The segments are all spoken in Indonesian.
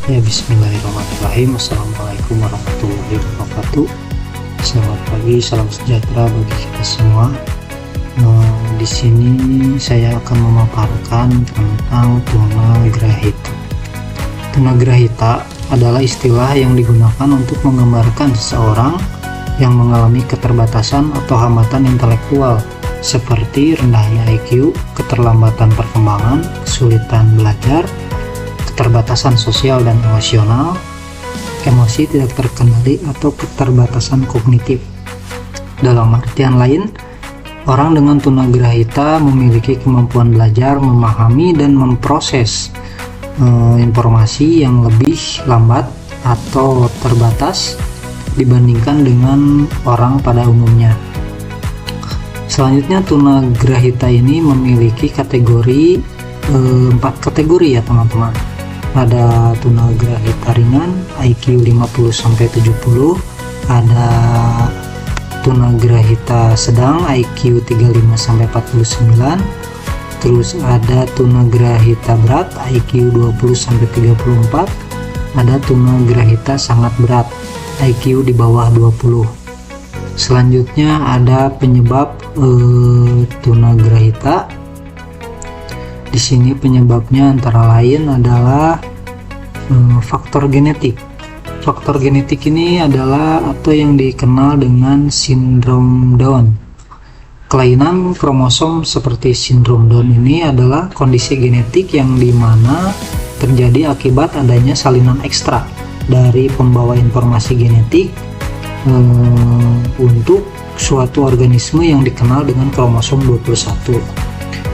Ya, bismillahirrahmanirrahim. Assalamualaikum warahmatullahi wabarakatuh. Selamat pagi, salam sejahtera bagi kita semua. Di sini saya akan memaparkan tentang tunagrahita. Tunagrahita adalah istilah yang digunakan untuk menggambarkan seseorang yang mengalami keterbatasan atau hambatan intelektual seperti rendahnya IQ, keterlambatan perkembangan, kesulitan belajar, keterbatasan sosial dan emosional, emosi tidak terkendali, atau keterbatasan kognitif. Dalam artian lain, orang dengan tunagrahita memiliki kemampuan belajar, memahami, dan memproses informasi yang lebih lambat atau terbatas dibandingkan dengan orang pada umumnya. Selanjutnya, tunagrahita ini memiliki kategori 4 kategori ya teman-teman. Ada tunagrahita ringan IQ 50-70, ada tunagrahita sedang IQ 35-49, terus ada tunagrahita berat IQ 20-34, ada tunagrahita sangat berat IQ di bawah 20. Selanjutnya ada penyebab tunagrahita. Di sini penyebabnya antara lain adalah faktor genetik. Faktor genetik ini adalah atau yang dikenal dengan sindrom Down. Kelainan kromosom seperti sindrom Down ini adalah kondisi genetik yang dimana terjadi akibat adanya salinan ekstra dari pembawa informasi genetik untuk suatu organisme yang dikenal dengan kromosom 21.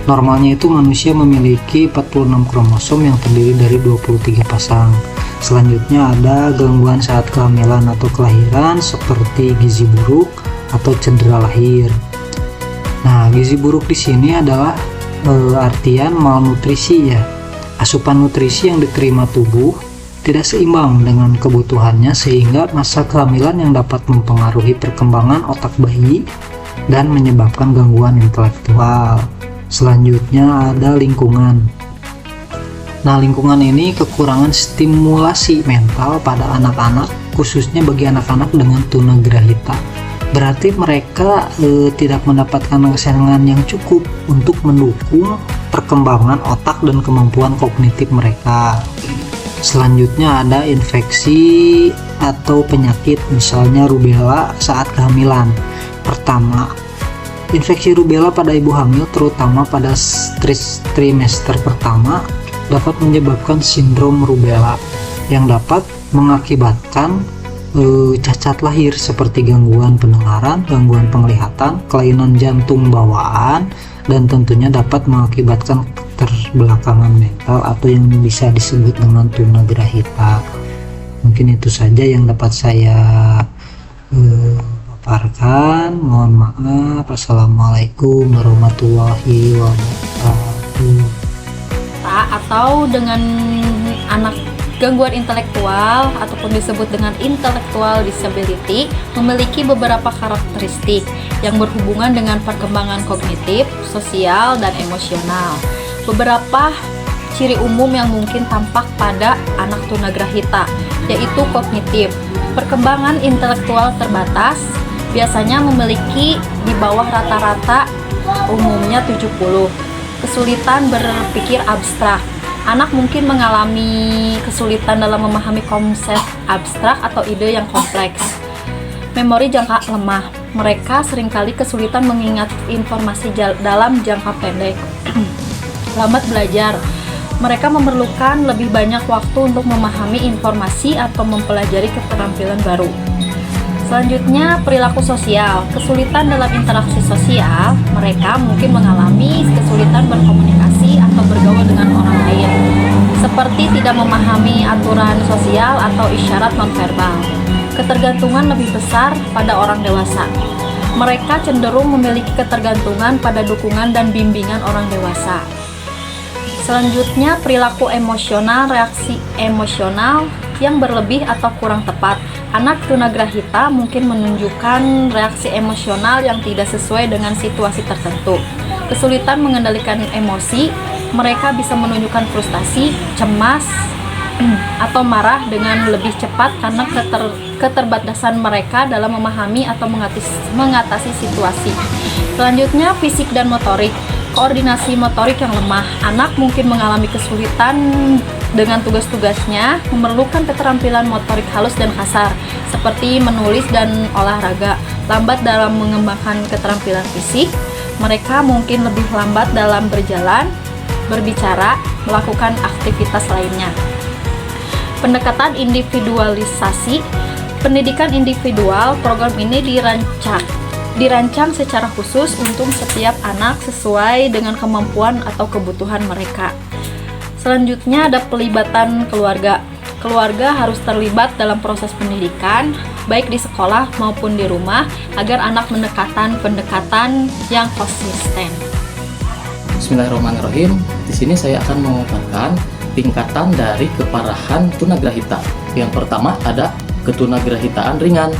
Normalnya itu manusia memiliki 46 kromosom yang terdiri dari 23 pasang. Selanjutnya ada gangguan saat kehamilan atau kelahiran seperti gizi buruk atau cedera lahir. Nah, gizi buruk di sini adalah artian malnutrisi ya. Asupan nutrisi yang diterima tubuh tidak seimbang dengan kebutuhannya sehingga masa kehamilan yang dapat mempengaruhi perkembangan otak bayi dan menyebabkan gangguan intelektual. Selanjutnya ada lingkungan. Nah, lingkungan ini kekurangan stimulasi mental pada anak-anak, khususnya bagi anak-anak dengan tunagrahita. Berarti mereka tidak mendapatkan kesenangan yang cukup untuk mendukung perkembangan otak dan kemampuan kognitif mereka. Selanjutnya ada infeksi atau penyakit, misalnya rubella saat kehamilan. Pertama, infeksi rubella pada ibu hamil terutama pada trimester pertama dapat menyebabkan sindrom rubella yang dapat mengakibatkan cacat lahir seperti gangguan pendengaran, gangguan penglihatan, kelainan jantung bawaan, dan tentunya dapat mengakibatkan keterbelakangan mental atau yang bisa disebut dengan tunagrahita. Mungkin itu saja yang dapat saya paparkan. Mohon maaf. Assalamualaikum warahmatullahi wabarakatuh. Atau dengan anak gangguan intelektual ataupun disebut dengan intellectual disability memiliki beberapa karakteristik yang berhubungan dengan perkembangan kognitif, sosial, dan emosional. Beberapa ciri umum yang mungkin tampak pada anak tunagrahita yaitu kognitif. Perkembangan intelektual terbatas, biasanya memiliki di bawah rata-rata, umumnya 70. Kesulitan berpikir abstrak. Anak mungkin mengalami kesulitan dalam memahami konsep abstrak atau ide yang kompleks. Memori jangka lemah. Mereka seringkali kesulitan mengingat informasi dalam jangka pendek. Lambat belajar. Mereka memerlukan lebih banyak waktu untuk memahami informasi atau mempelajari keterampilan baru. Selanjutnya, perilaku sosial. Kesulitan dalam interaksi sosial, mereka mungkin mengalami kesulitan berkomunikasi atau bergaul dengan orang lain, seperti tidak memahami aturan sosial atau isyarat nonverbal. Ketergantungan lebih besar pada orang dewasa. Mereka cenderung memiliki ketergantungan pada dukungan dan bimbingan orang dewasa. Selanjutnya, perilaku emosional, reaksi emosional yang berlebih atau kurang tepat. Anak tunagrahita mungkin menunjukkan reaksi emosional yang tidak sesuai dengan situasi tertentu. Kesulitan mengendalikan emosi, mereka bisa menunjukkan frustasi, cemas, atau marah dengan lebih cepat karena keterbatasan mereka dalam memahami atau mengatasi situasi. Selanjutnya, fisik dan motorik. Koordinasi motorik yang lemah. Anak mungkin mengalami kesulitan dengan tugas-tugasnya, memerlukan keterampilan motorik halus dan kasar, seperti menulis dan olahraga. Lambat dalam mengembangkan keterampilan fisik. Mereka mungkin lebih lambat dalam berjalan, berbicara, melakukan aktivitas lainnya. Pendekatan individualisasi. Pendidikan individual, program ini dirancang secara khusus untuk setiap anak sesuai dengan kemampuan atau kebutuhan mereka. Selanjutnya ada pelibatan keluarga. Keluarga harus terlibat dalam proses pendidikan, baik di sekolah maupun di rumah, agar anak mendekatkan pendekatan yang konsisten. Bismillahirrahmanirrahim. Di sini saya akan memaparkan tingkatan dari keparahan tunagrahita. Yang pertama ada ketunagrahitaan ringan.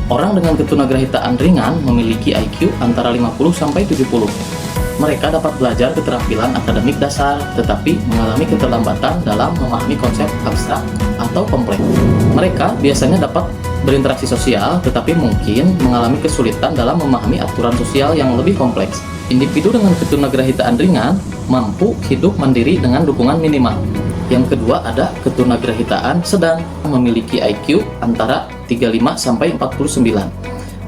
Orang dengan ketunagrahitaan ringan memiliki IQ antara 50 sampai 70. Mereka dapat belajar keterampilan akademik dasar, tetapi mengalami keterlambatan dalam memahami konsep abstrak atau kompleks. Mereka biasanya dapat berinteraksi sosial, tetapi mungkin mengalami kesulitan dalam memahami aturan sosial yang lebih kompleks. Individu dengan ketunagrahitaan ringan mampu hidup mandiri dengan dukungan minimal. Yang kedua ada ketunagrahitaan sedang, memiliki IQ antara 35 sampai 49.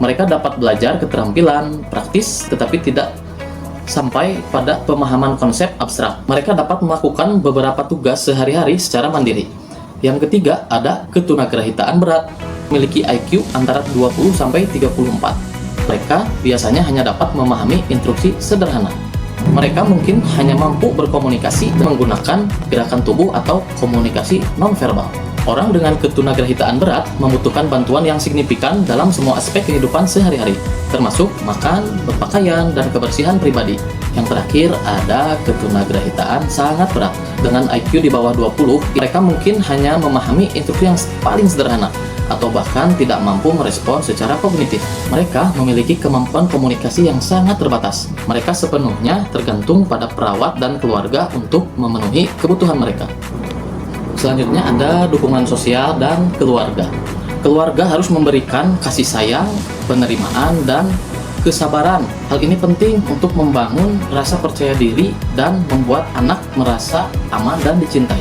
Mereka dapat belajar keterampilan praktis tetapi tidak sampai pada pemahaman konsep abstrak. Mereka dapat melakukan beberapa tugas sehari-hari secara mandiri. Yang ketiga ada ketunagrahitaan berat, memiliki IQ antara 20 sampai 34. Mereka biasanya hanya dapat memahami instruksi sederhana. Mereka mungkin hanya mampu berkomunikasi menggunakan gerakan tubuh atau komunikasi nonverbal. Orang dengan ketunagrahitaan berat membutuhkan bantuan yang signifikan dalam semua aspek kehidupan sehari-hari, termasuk makan, berpakaian, dan kebersihan pribadi. Yang terakhir ada ketunagrahitaan sangat berat. Dengan IQ di bawah 20, mereka mungkin hanya memahami instruksi yang paling sederhana, atau bahkan tidak mampu merespon secara kognitif. Mereka memiliki kemampuan komunikasi yang sangat terbatas. Mereka sepenuhnya tergantung pada perawat dan keluarga untuk memenuhi kebutuhan mereka. Selanjutnya ada dukungan sosial dan keluarga. Keluarga harus memberikan kasih sayang, penerimaan, dan kesabaran. Hal ini penting untuk membangun rasa percaya diri dan membuat anak merasa aman dan dicintai.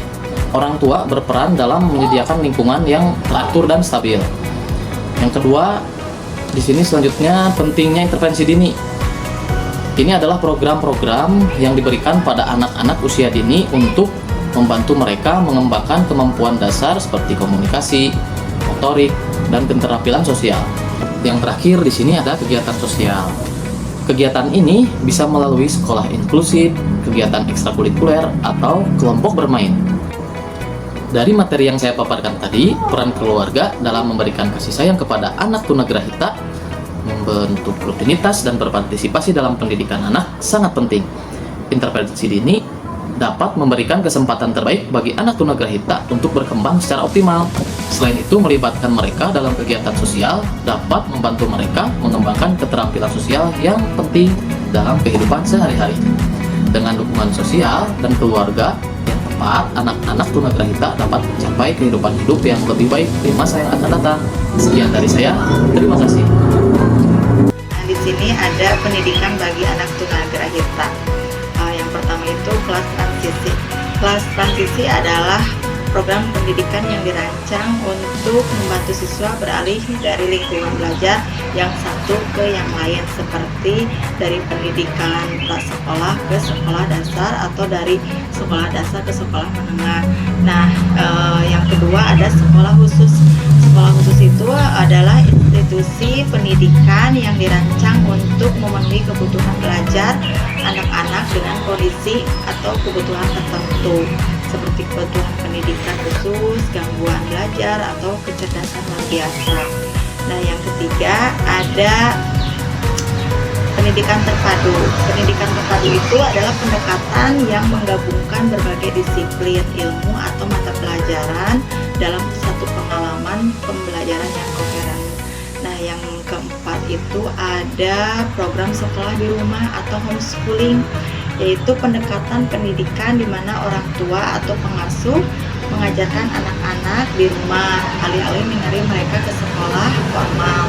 Orang tua berperan dalam menyediakan lingkungan yang teratur dan stabil. Yang kedua, di sini selanjutnya pentingnya intervensi dini. Ini adalah program-program yang diberikan pada anak-anak usia dini untuk membantu mereka mengembangkan kemampuan dasar seperti komunikasi, motorik, dan keterampilan sosial. Yang terakhir di sini ada kegiatan sosial. Kegiatan ini bisa melalui sekolah inklusif, kegiatan ekstrakurikuler, atau kelompok bermain. Dari materi yang saya paparkan tadi, peran keluarga dalam memberikan kasih sayang kepada anak tunagrahita, membentuk rutinitas dan berpartisipasi dalam pendidikan anak sangat penting. Intervensi dini dapat memberikan kesempatan terbaik bagi anak tunagrahita untuk berkembang secara optimal. Selain itu, melibatkan mereka dalam kegiatan sosial dapat membantu mereka mengembangkan keterampilan sosial yang penting dalam kehidupan sehari-hari. Dengan dukungan sosial dan keluarga yang tepat, anak-anak tunagrahita dapat mencapai kehidupan hidup yang lebih baik di masa yang akan datang. Sekian dari saya, terima kasih. Nah, di sini ada pendidikan bagi anak tunagrahita. Yang pertama itu kelas transisi. Kelas transisi adalah program pendidikan yang dirancang untuk membantu siswa beralih dari lingkungan belajar yang satu ke yang lain, seperti dari pendidikan prasekolah ke sekolah dasar atau dari sekolah dasar ke sekolah menengah. Nah, yang kedua ada sekolah khusus. Sekolah khusus itu adalah institusi pendidikan yang dirancang untuk memenuhi kebutuhan belajar anak-anak dengan kondisi atau kebutuhan tertentu, seperti kebutuhan pendidikan khusus, gangguan belajar, atau kecerdasan luar biasa. Nah, yang ketiga ada pendidikan terpadu. Pendidikan terpadu itu adalah pendekatan yang menggabungkan berbagai disiplin ilmu atau mata pelajaran dalam satu pengalaman pembelajaran yang koheren. Nah, yang keempat itu ada program sekolah di rumah atau homeschooling, yaitu pendekatan pendidikan di mana orang tua atau pengasuh mengajarkan anak-anak di rumah, alih-alih mengirim mereka ke sekolah formal.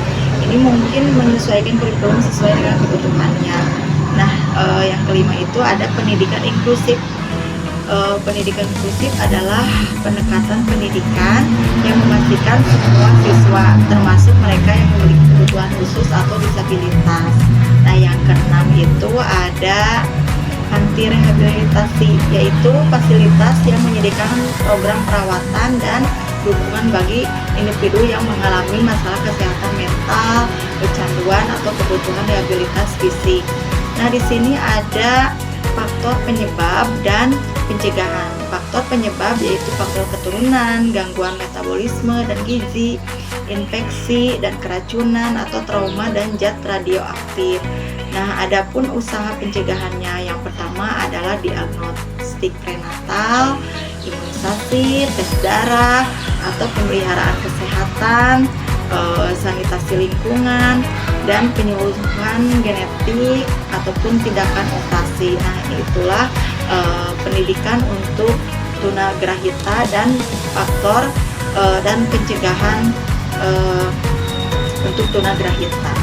Ini mungkin menyesuaikan kurikulum sesuai dengan kebutuhannya. Nah, yang kelima itu ada pendidikan inklusif. Pendidikan inklusif adalah pendekatan pendidikan yang memastikan semua siswa, termasuk mereka yang memiliki kebutuhan khusus atau disabilitas. Nah, yang keenam itu ada anti rehabilitasi, yaitu fasilitas yang menyediakan program perawatan dan dukungan bagi individu yang mengalami masalah kesehatan mental, kecanduan atau kebutuhan rehabilitas fisik. Nah, di sini ada faktor penyebab dan pencegahan. Faktor penyebab yaitu faktor keturunan, gangguan metabolisme dan gizi, infeksi dan keracunan atau trauma dan zat radioaktif. Nah, adapun usaha pencegahannya, yang pertama adalah diagnostik prenatal, imunisasi, tes darah atau pemeliharaan kesehatan, sanitasi lingkungan, dan penyuluhan genetik ataupun tindakan operasi. Nah, itulah pendidikan untuk tunagrahita dan faktor dan pencegahan untuk tunagrahita.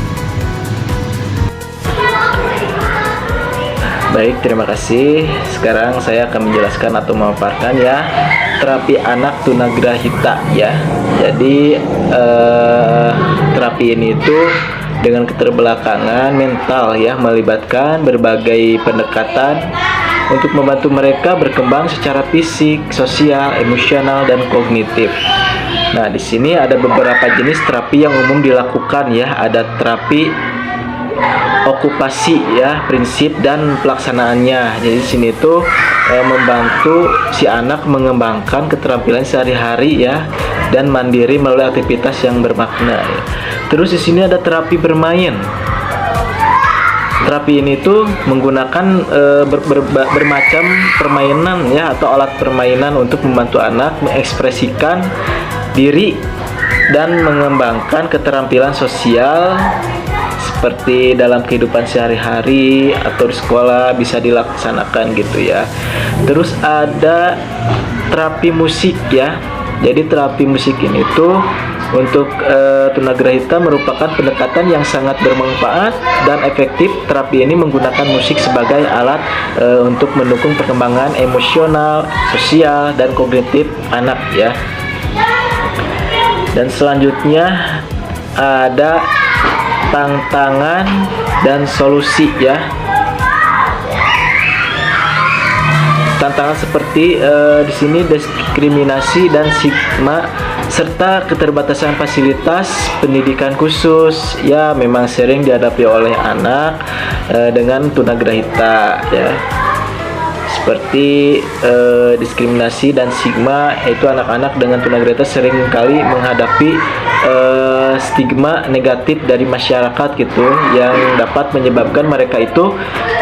Baik, terima kasih. Sekarang saya akan menjelaskan atau memaparkan ya terapi anak tunagrahita ya. Jadi terapi ini itu dengan keterbelakangan mental ya, melibatkan berbagai pendekatan untuk membantu mereka berkembang secara fisik, sosial, emosional, dan kognitif. Nah, di sini ada beberapa jenis terapi yang umum dilakukan ya. Ada terapi okupasi ya, prinsip dan pelaksanaannya. Jadi di sini tuh membantu si anak mengembangkan keterampilan sehari-hari ya dan mandiri melalui aktivitas yang bermakna ya. Terus di sini ada terapi bermain. Terapi ini tuh menggunakan bermacam permainan ya atau alat permainan untuk membantu anak mengekspresikan diri dan mengembangkan keterampilan sosial seperti dalam kehidupan sehari-hari atau di sekolah bisa dilaksanakan gitu ya. Terus ada terapi musik ya. Jadi terapi musik ini tuh untuk tunagrahita merupakan pendekatan yang sangat bermanfaat dan efektif. Terapi ini menggunakan musik sebagai alat untuk mendukung perkembangan emosional, sosial, dan kognitif anak ya. Dan selanjutnya ada tantangan dan solusi ya. Tantangan seperti di sini diskriminasi dan stigma serta keterbatasan fasilitas pendidikan khusus ya, memang sering dihadapi oleh anak dengan tunagrahita ya. Seperti diskriminasi dan stigma, yaitu anak-anak dengan tunagrahita sering kali menghadapi stigma negatif dari masyarakat gitu, yang dapat menyebabkan mereka itu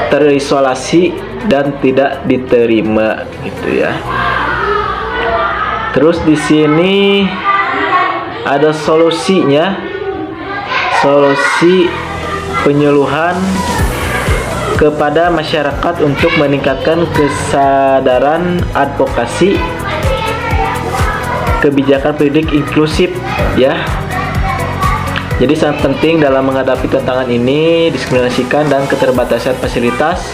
terisolasi dan tidak diterima gitu ya. Terus di sini ada solusinya, solusi penyuluhan kepada masyarakat untuk meningkatkan kesadaran advokasi kebijakan pendidik inklusif ya. Jadi sangat penting dalam menghadapi tantangan ini, diskriminasikan dan keterbatasan fasilitas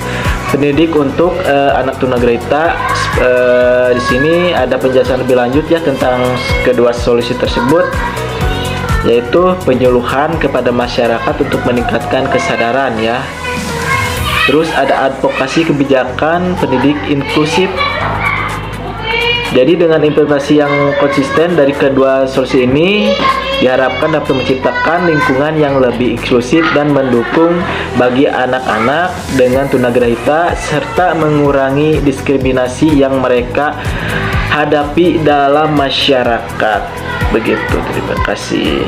pendidik untuk anak tunagrahita. Di sini ada penjelasan lebih lanjut ya tentang kedua solusi tersebut, yaitu penyuluhan kepada masyarakat untuk meningkatkan kesadaran ya. Terus ada advokasi kebijakan pendidik inklusif. Jadi dengan implementasi yang konsisten dari kedua solusi ini diharapkan dapat menciptakan lingkungan yang lebih inklusif dan mendukung bagi anak-anak dengan tunagrahita serta mengurangi diskriminasi yang mereka hadapi dalam masyarakat. Begitu, terima kasih.